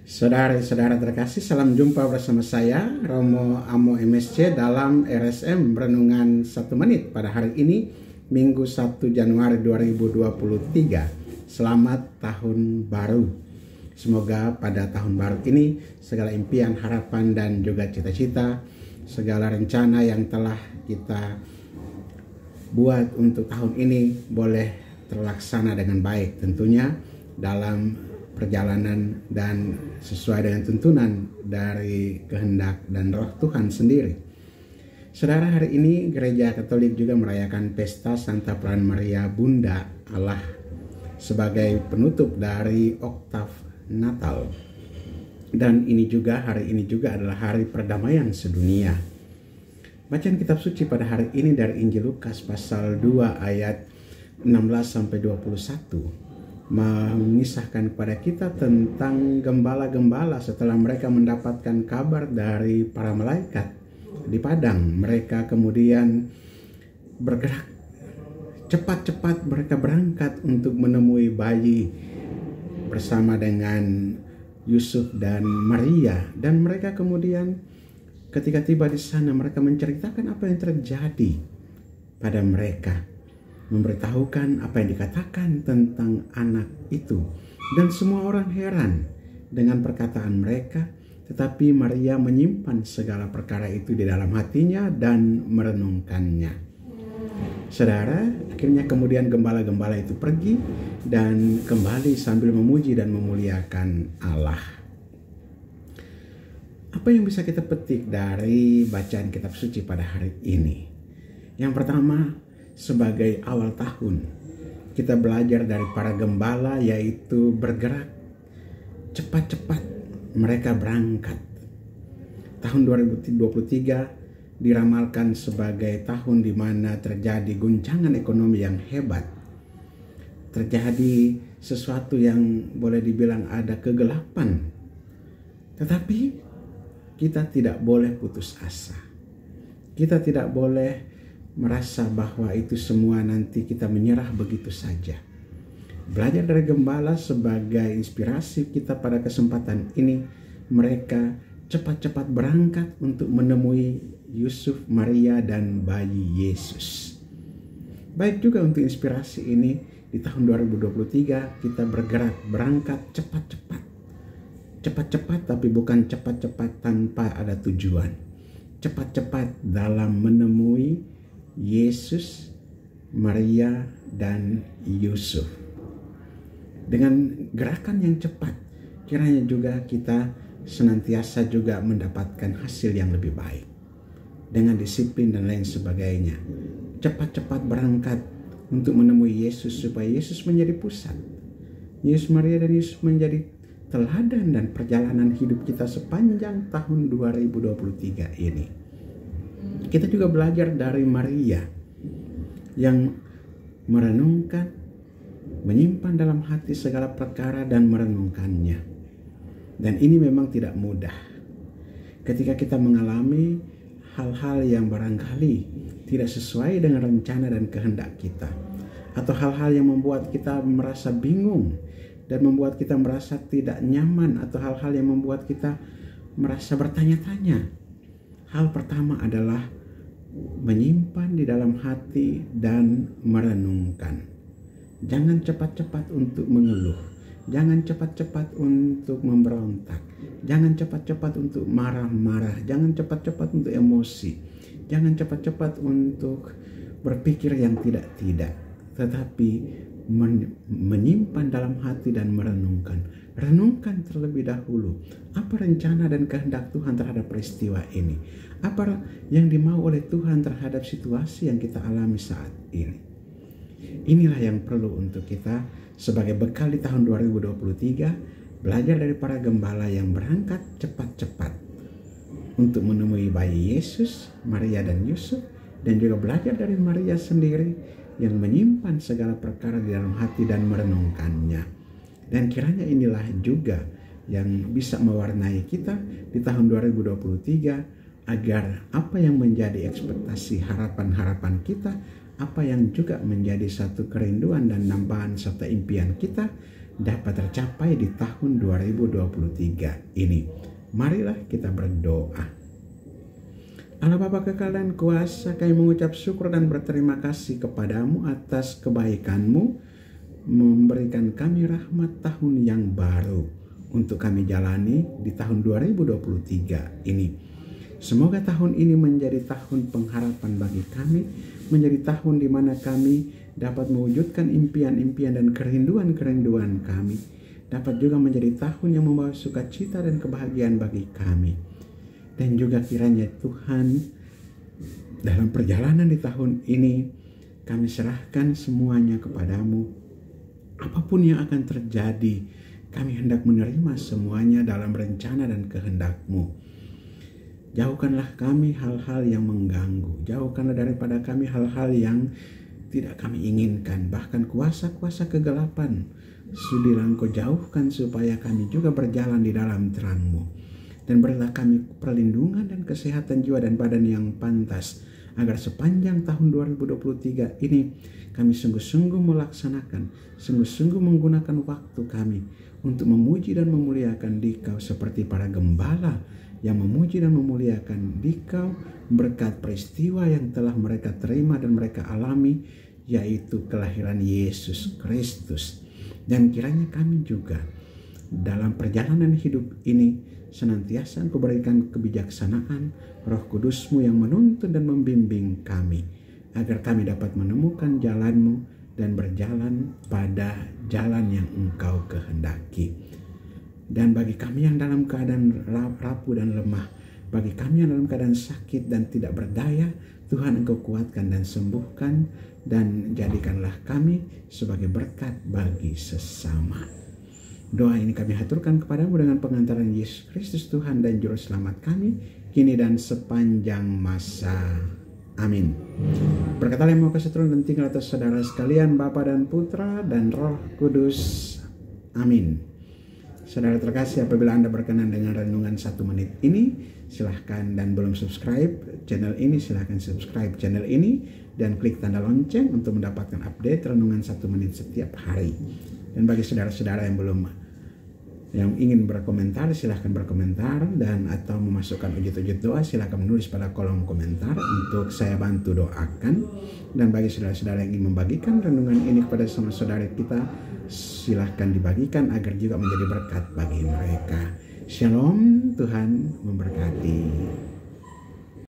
Saudara-saudara terkasih, salam jumpa bersama saya Romo Amo MSC dalam RSM Renungan 1 Menit pada hari ini, Minggu 1 Januari 2023. Selamat Tahun Baru. Semoga pada tahun baru ini segala impian, harapan, dan juga cita-cita, segala rencana yang telah kita buat untuk tahun ini boleh terlaksana dengan baik, tentunya dalam perjalanan dan sesuai dengan tuntunan dari kehendak dan roh Tuhan sendiri. Saudara, hari ini Gereja Katolik juga merayakan pesta Santa Peran Maria Bunda Allah sebagai penutup dari oktav Natal. Dan hari ini juga adalah hari perdamaian sedunia. Bacaan kitab suci pada hari ini dari Injil Lukas pasal 2 ayat 16-21 mengisahkan kepada kita tentang gembala-gembala setelah mereka mendapatkan kabar dari para malaikat di padang. Mereka kemudian bergerak cepat-cepat, mereka berangkat untuk menemui bayi bersama dengan Yusuf dan Maria, dan mereka kemudian ketika tiba di sana mereka menceritakan apa yang terjadi pada mereka, memberitahukan apa yang dikatakan tentang anak itu, dan semua orang heran dengan perkataan mereka. Tetapi Maria menyimpan segala perkara itu di dalam hatinya dan merenungkannya. Saudara, akhirnya kemudian gembala-gembala itu pergi dan kembali sambil memuji dan memuliakan Allah. Apa yang bisa kita petik dari bacaan kitab suci pada hari ini? Yang pertama, sebagai awal tahun, kita belajar dari para gembala, yaitu bergerak cepat-cepat, mereka berangkat. Tahun 2023 diramalkan sebagai tahun di mana terjadi guncangan ekonomi yang hebat. Terjadi sesuatu yang boleh dibilang ada kegelapan. Tetapi kita tidak boleh putus asa. Kita tidak boleh merasa bahwa itu semua nanti kita menyerah begitu saja. Belajar dari gembala sebagai inspirasi kita pada kesempatan ini. Mereka cepat-cepat berangkat untuk menemui Yusuf, Maria, dan bayi Yesus. Baik juga untuk inspirasi ini di tahun 2023 kita berangkat cepat-cepat. Cepat-cepat, tapi bukan cepat-cepat tanpa ada tujuan. Cepat-cepat dalam menemui Yesus, Maria, dan Yusuf. Dengan gerakan yang cepat, kiranya juga kita senantiasa juga mendapatkan hasil yang lebih baik. Dengan disiplin dan lain sebagainya. Cepat-cepat berangkat untuk menemui Yesus supaya Yesus menjadi pusat. Yesus, Maria, dan Yusuf menjadi teladan dan perjalanan hidup kita sepanjang tahun 2023 ini. Kita juga belajar dari Maria yang merenungkan, menyimpan dalam hati segala perkara dan merenungkannya. Dan ini memang tidak mudah. Ketika kita mengalami hal-hal yang barangkali tidak sesuai dengan rencana dan kehendak kita, atau hal-hal yang membuat kita merasa bingung dan membuat kita merasa tidak nyaman, atau hal-hal yang membuat kita merasa bertanya-tanya. Hal pertama adalah menyimpan di dalam hati dan merenungkan. Jangan cepat-cepat untuk mengeluh. Jangan cepat-cepat untuk memberontak. Jangan cepat-cepat untuk marah-marah. Jangan cepat-cepat untuk emosi. Jangan cepat-cepat untuk berpikir yang tidak-tidak. Tetapi menyimpan dalam hati dan merenungkan. Renungkan terlebih dahulu apa rencana dan kehendak Tuhan terhadap peristiwa ini. Apa yang dimau oleh Tuhan terhadap situasi yang kita alami saat ini. Inilah yang perlu untuk kita sebagai bekal di tahun 2023. Belajar dari para gembala yang berangkat cepat-cepat untuk menemui bayi Yesus, Maria, dan Yusuf. Dan juga belajar dari Maria sendiri yang menyimpan segala perkara di dalam hati dan merenungkannya. Dan kiranya inilah juga yang bisa mewarnai kita di tahun 2023, agar apa yang menjadi ekspektasi harapan-harapan kita, apa yang juga menjadi satu kerinduan dan nambahan serta impian kita dapat tercapai di tahun 2023 ini. Marilah kita berdoa. Allah Bapa kekal dan kuasa, kami mengucap syukur dan berterima kasih kepadamu atas kebaikan-Mu, memberikan kami rahmat tahun yang baru untuk kami jalani di tahun 2023 ini. Semoga tahun ini menjadi tahun pengharapan bagi kami, menjadi tahun di mana kami dapat mewujudkan impian-impian dan kerinduan-kerinduan kami, dapat juga menjadi tahun yang membawa sukacita dan kebahagiaan bagi kami. Dan juga kiranya Tuhan, dalam perjalanan di tahun ini kami serahkan semuanya kepadamu. Apapun yang akan terjadi, kami hendak menerima semuanya dalam rencana dan kehendak-Mu. Jauhkanlah kami hal-hal yang mengganggu, jauhkanlah daripada kami hal-hal yang tidak kami inginkan, bahkan kuasa-kuasa kegelapan sudilah Engkau jauhkan supaya kami juga berjalan di dalam terang-Mu. Dan berilah kami perlindungan dan kesehatan jiwa dan badan yang pantas, agar sepanjang tahun 2023 ini kami sungguh-sungguh melaksanakan, sungguh-sungguh menggunakan waktu kami untuk memuji dan memuliakan Dikau seperti para gembala yang memuji dan memuliakan Dikau berkat peristiwa yang telah mereka terima dan mereka alami, yaitu kelahiran Yesus Kristus. Dan kiranya kami juga dalam perjalanan hidup ini senantiasa Engkau berikan kebijaksanaan, Roh Kudus-Mu yang menuntun dan membimbing kami, agar kami dapat menemukan jalan-Mu dan berjalan pada jalan yang Engkau kehendaki. Dan bagi kami yang dalam keadaan rapuh dan lemah, bagi kami yang dalam keadaan sakit dan tidak berdaya, Tuhan Engkau kuatkan dan sembuhkan, dan jadikanlah kami sebagai berkat bagi sesama. Doa ini kami haturkan kepadamu dengan pengantaran Yesus Kristus Tuhan dan Juru Selamat kami, kini dan sepanjang masa. Amin. Berkatalah yang mau keseturuan dan tinggal atas saudara sekalian, Bapa dan Putra dan Roh Kudus. Amin. Saudara terkasih, apabila Anda berkenan dengan renungan 1 menit ini, silahkan, dan belum subscribe channel ini, silahkan subscribe channel ini dan klik tanda lonceng untuk mendapatkan update renungan 1 menit setiap hari. Dan bagi saudara-saudara yang ingin berkomentar, silahkan berkomentar, dan atau memasukkan ujit-ujit doa, silahkan menulis pada kolom komentar untuk saya bantu doakan. Dan bagi saudara-saudara yang ingin membagikan renungan ini kepada sama saudara kita, silahkan dibagikan agar juga menjadi berkat bagi mereka. Shalom, Tuhan memberkati.